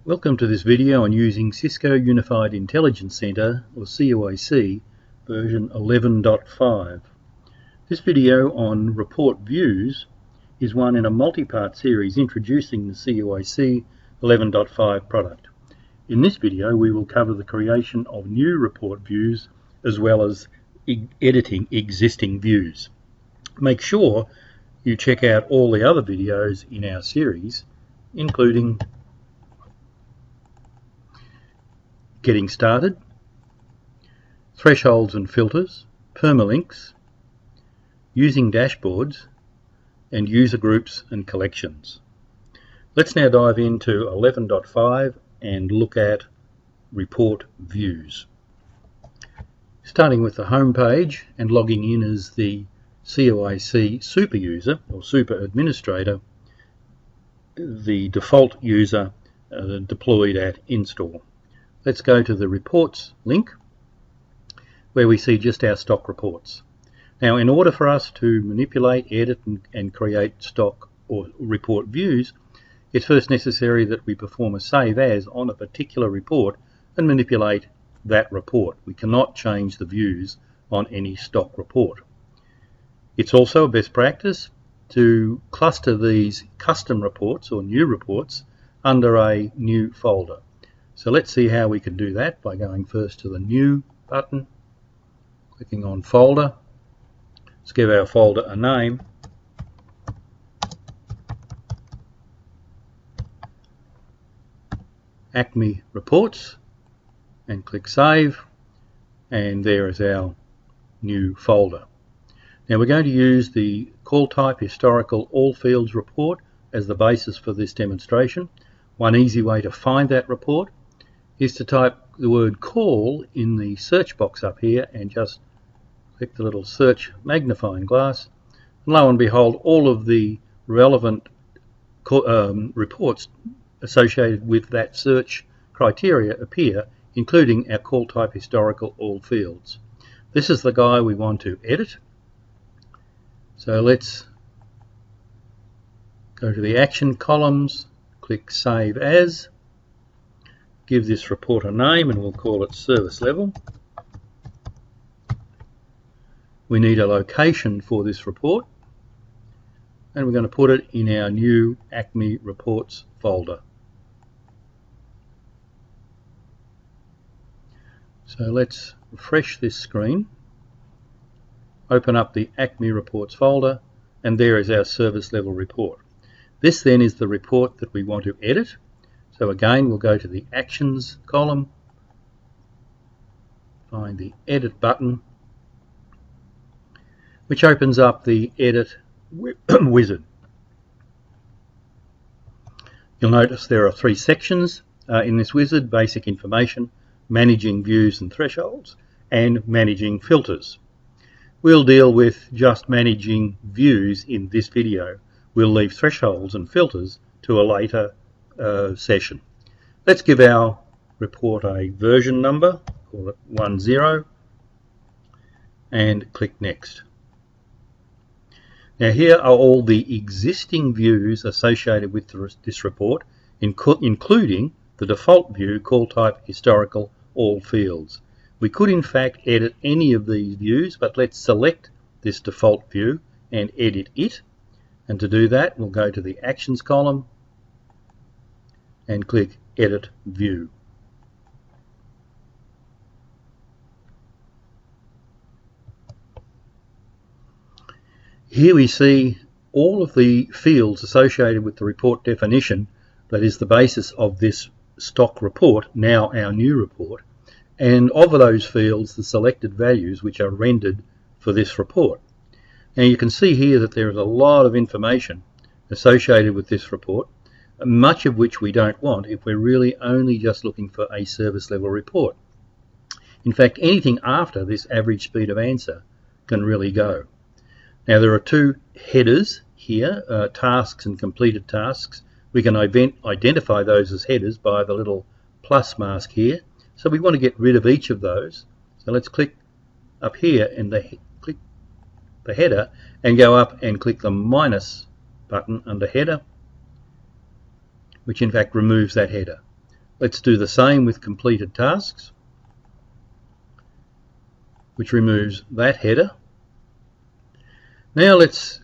Welcome to this video on using Cisco Unified Intelligence Center, or CUIC, version 11.5. This video on report views is one in a multi-part series introducing the CUIC 11.5 product. In this video we will cover the creation of new report views as well as editing existing views. Make sure you check out all the other videos in our series, including Getting Started, Thresholds and Filters, Permalinks, Using Dashboards, and User Groups and Collections. Let's now dive into 11.5 and look at report views. Starting with the home page and logging in as the CUIC super user or super administrator, the default user deployed at install. Let's go to the reports link where we see just our stock reports. Now, in order for us to manipulate, edit and create stock or report views, it's first necessary that we perform a save as on a particular report and manipulate that report. We cannot change the views on any stock report. It's also a best practice to cluster these custom reports or new reports under a new folder. So let's see how we can do that by going first to the New button, clicking on Folder. Let's give our folder a name. Acme Reports, and click Save, and there is our new folder. Now we're going to use the call type historical all fields report as the basis for this demonstration. One easy way to find that report is to type the word call in the search box up here and just click the little search magnifying glass, and lo and behold, all of the relevant reports associated with that search criteria appear, including our call type historical all fields. This is the guy we want to edit, so let's go to the action columns, click Save As, give this report a name, and we'll call it Service Level. We need a location for this report, and we're going to put it in our new Acme Reports folder. So let's refresh this screen, open up the Acme Reports folder, and there is our Service Level report. This then is the report that we want to edit. So again, we'll go to the Actions column, find the Edit button, which opens up the Edit wizard. You'll notice there are three sections in this wizard: Basic Information, Managing Views and Thresholds, and Managing Filters. We'll deal with just managing views in this video. We'll leave thresholds and filters to a later session. Let's give our report a version number, call it 10, and click Next. Now here are all the existing views associated with this report, including the default view, call type historical all fields. We could in fact edit any of these views, but let's select this default view and edit it. And to do that, we'll go to the Actions column and click Edit View. Here we see all of the fields associated with the report definition that is the basis of this stock report, now our new report, and of those fields the selected values which are rendered for this report. Now you can see here that there is a lot of information associated with this report, much of which we don't want if we're really only just looking for a service level report. In fact, anything after this average speed of answer can really go. Now there are two headers here, tasks and completed tasks. We can identify those as headers by the little plus mask here. So we want to get rid of each of those. So let's click up here and click the header and go up and click the minus button under header, which in fact removes that header. Let's do the same with completed tasks, which removes that header. Now let's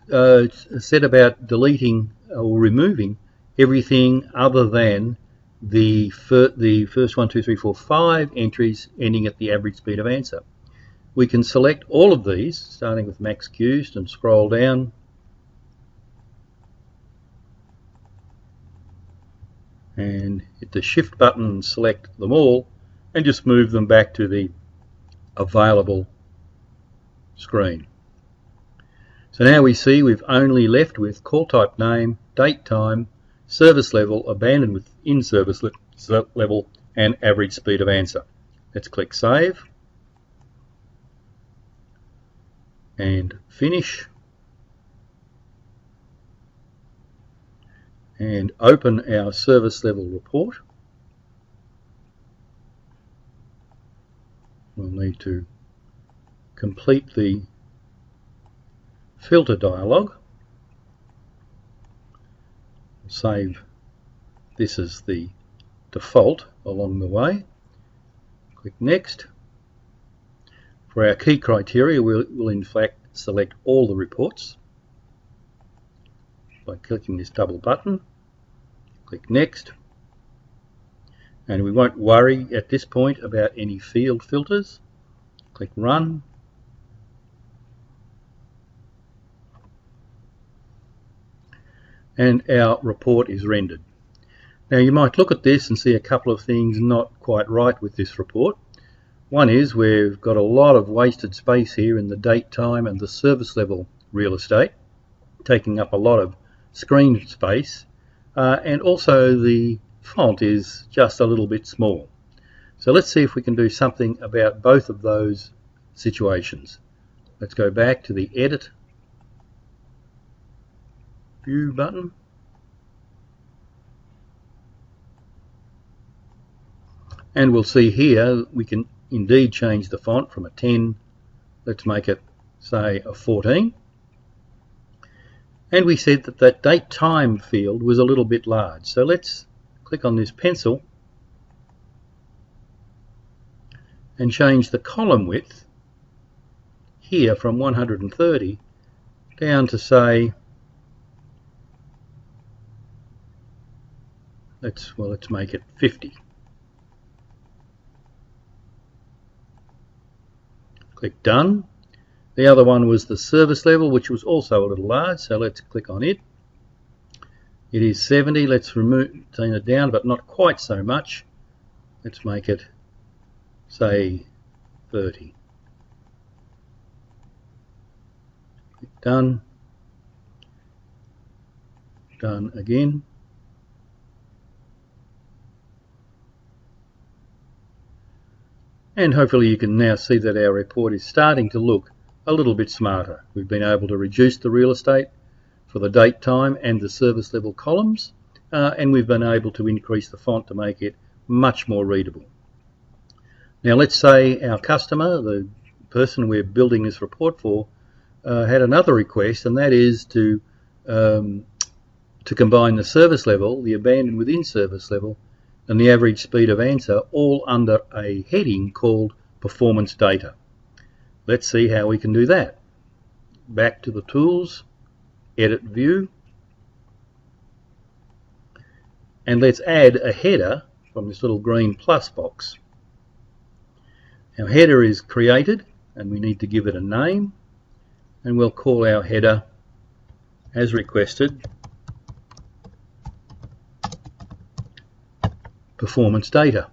set about deleting or removing everything other than the first 1, 2, 3, 4, 5 entries ending at the average speed of answer. We can select all of these, starting with max used, and scroll down. And hit the shift button and select them all, and just move them back to the available screen. So now we see we've only left with call type name, date time, service level, abandoned within service level, and average speed of answer. Let's click Save and Finish, and open our service level report. We'll need to complete the filter dialog. Save this as the default along the way. Click Next. For our key criteria, we'll in fact select all the reports by clicking this double button. Click Next. And we won't worry at this point about any field filters. Click Run. And our report is rendered. Now you might look at this and see a couple of things not quite right with this report. One is we've got a lot of wasted space here in the date, time and the service level real estate, taking up a lot of screen space, and also the font is just a little bit small. So let's see if we can do something about both of those situations. Let's go back to the Edit View button. And we'll see here we can indeed change the font from a 10, let's make it say a 14. And we said that that date time field was a little bit large. So let's click on this pencil and change the column width here from 130 down to say, let's make it 50. Click Done. The other one was the service level, which was also a little large, so let's click on it. It is 70. Let's turn it down, but not quite so much. Let's make it, say, 30. Click Done. Done again. And hopefully you can now see that our report is starting to look a little bit smarter. We've been able to reduce the real estate for the date, time and the service level columns, and we've been able to increase the font to make it much more readable. Now let's say our customer, the person we're building this report for, had another request, and that is to combine the service level, the abandoned within service level, and the average speed of answer all under a heading called Performance Data. Let's see how we can do that. Back to the Tools, Edit View, and let's add a header from this little green plus box. Our header is created and we need to give it a name, and we'll call our header as requested Performance Data,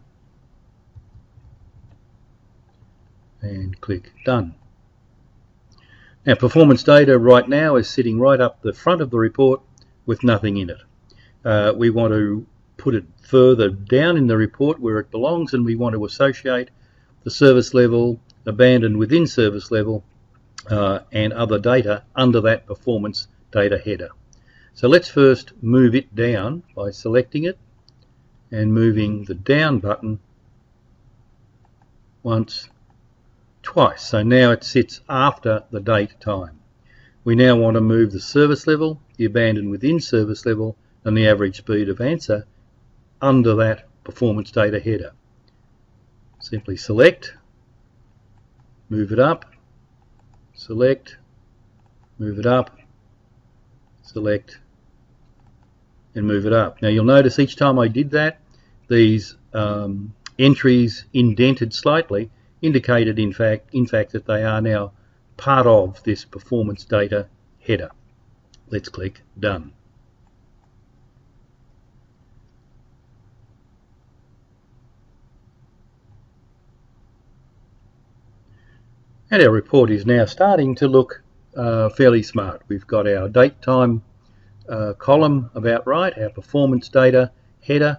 and click Done. Now Performance Data right now is sitting right up the front of the report with nothing in it. We want to put it further down in the report where it belongs, and we want to associate the service level, abandoned within service level, and other data under that Performance Data header. So let's first move it down by selecting it and moving the down button once, twice. So now it sits after the date, time. We now want to move the service level, the abandoned within service level, and the average speed of answer under that performance data header. Simply select, move it up, select, move it up, select, and move it up. Now you'll notice each time I did that, these entries indented slightly indicated in fact that they are now part of this performance data header. Let's click Done. And our report is now starting to look fairly smart. We've got our date time column about right. Our performance data header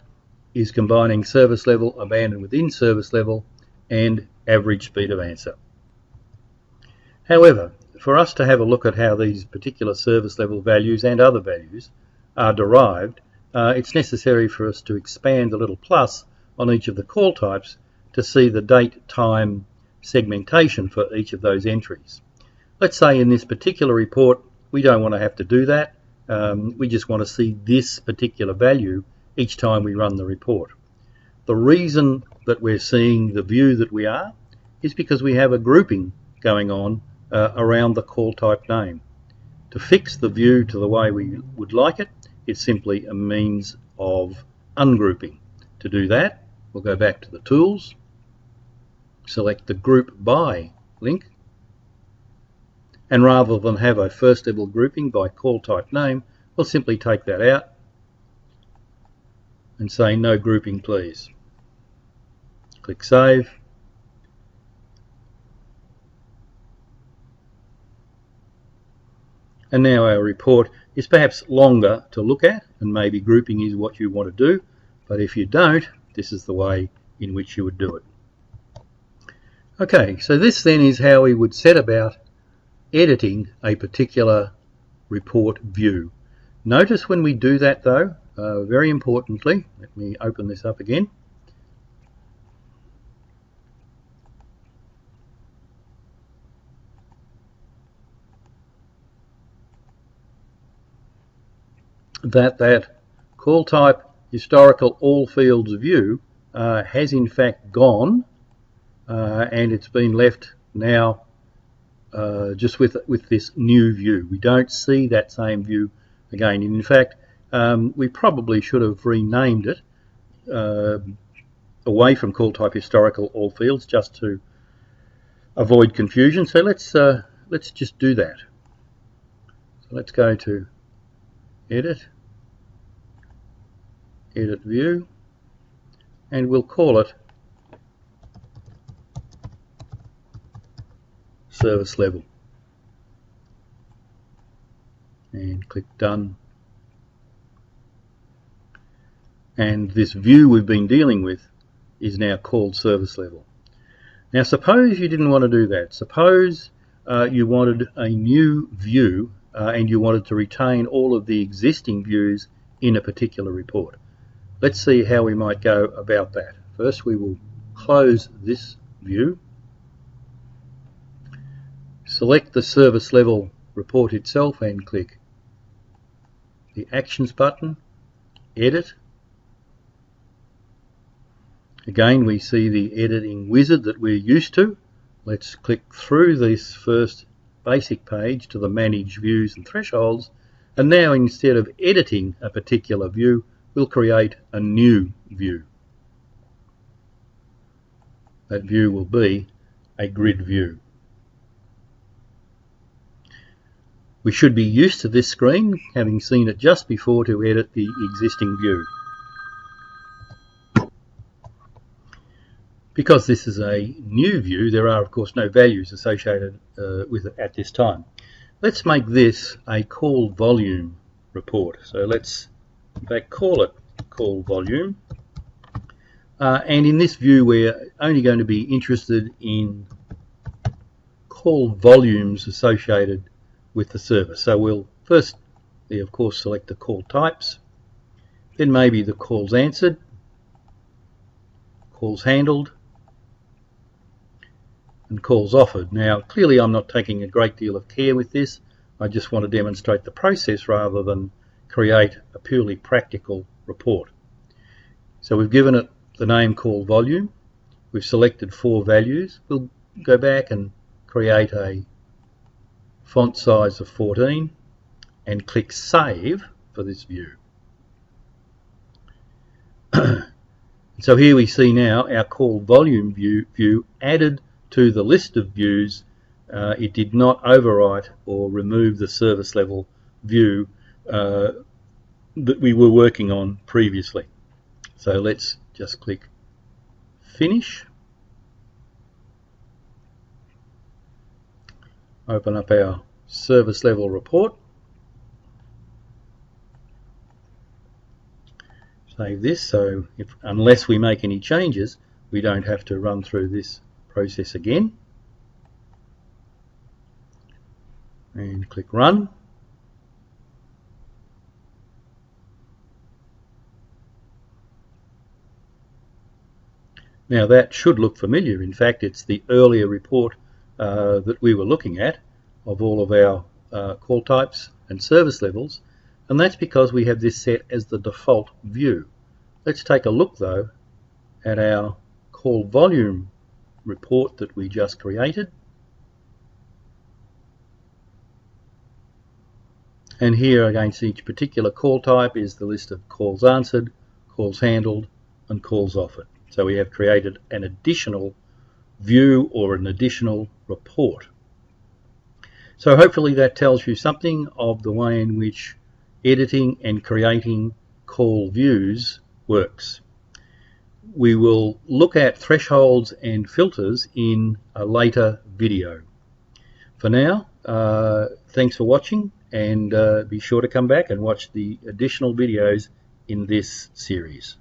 is combining service level, abandoned within service level, and average speed of answer. However, for us to have a look at how these particular service level values and other values are derived, it's necessary for us to expand the little plus on each of the call types to see the date time segmentation for each of those entries. Let's say in this particular report we don't want to have to do that. We just want to see this particular value each time we run the report. The reason that we're seeing the view that we are is because we have a grouping going on around the call type name. To fix the view to the way we would like it, it's simply a means of ungrouping. To do that, we'll go back to the tools, select the Group By link, and rather than have a first level grouping by call type name, we'll simply take that out and say no grouping please. Click Save. And now our report is perhaps longer to look at, and maybe grouping is what you want to do, but if you don't, this is the way in which you would do it. Okay, so this then is how we would set about editing a particular report view. Notice when we do that though, very importantly, let me open this up again. That call type historical all fields view has in fact gone and it's been left now just with this new view. We don't see that same view again. In fact, we probably should have renamed it away from call type historical all fields just to avoid confusion. So let's just do that. So let's go to Edit, Edit View, and we'll call it Service Level. And click Done. And this view we've been dealing with is now called Service Level. Now suppose you didn't want to do that. Suppose you wanted a new view and you wanted to retain all of the existing views in a particular report. Let's see how we might go about that. First we will close this view, select the service level report itself and click the Actions button, Edit. Again we see the editing wizard that we're used to. Let's click through this first basic page to the Manage Views and Thresholds, and now instead of editing a particular view, we'll create a new view. That view will be a grid view. We should be used to this screen, having seen it just before to edit the existing view. Because this is a new view, there are of course no values associated with it at this time. Let's make this a call volume report. So let's in fact call it call volume. And in this view we're only going to be interested in call volumes associated with the service. So we'll first of course select the call types, then maybe the calls answered, calls handled, and calls offered. Now clearly I'm not taking a great deal of care with this. I just want to demonstrate the process rather than create a purely practical report. So we've given it the name call volume. We've selected 4 values. We'll go back and create a font size of 14 and click Save for this view. So here we see now our call volume view added to the list of views. It did not overwrite or remove the service level view that we were working on previously. So let's just click Finish. Open up our service level report. Save this, so unless we make any changes, we don't have to run through this process again. And click Run. Now that should look familiar. In fact, it's the earlier report that we were looking at of all of our call types and service levels, and that's because we have this set as the default view. Let's take a look though at our call volume report that we just created. And here against each particular call type is the list of calls answered, calls handled, and calls offered. So we have created an additional view or an additional report. So hopefully that tells you something of the way in which editing and creating call views works. We will look at thresholds and filters in a later video. For now, thanks for watching, and be sure to come back and watch the additional videos in this series.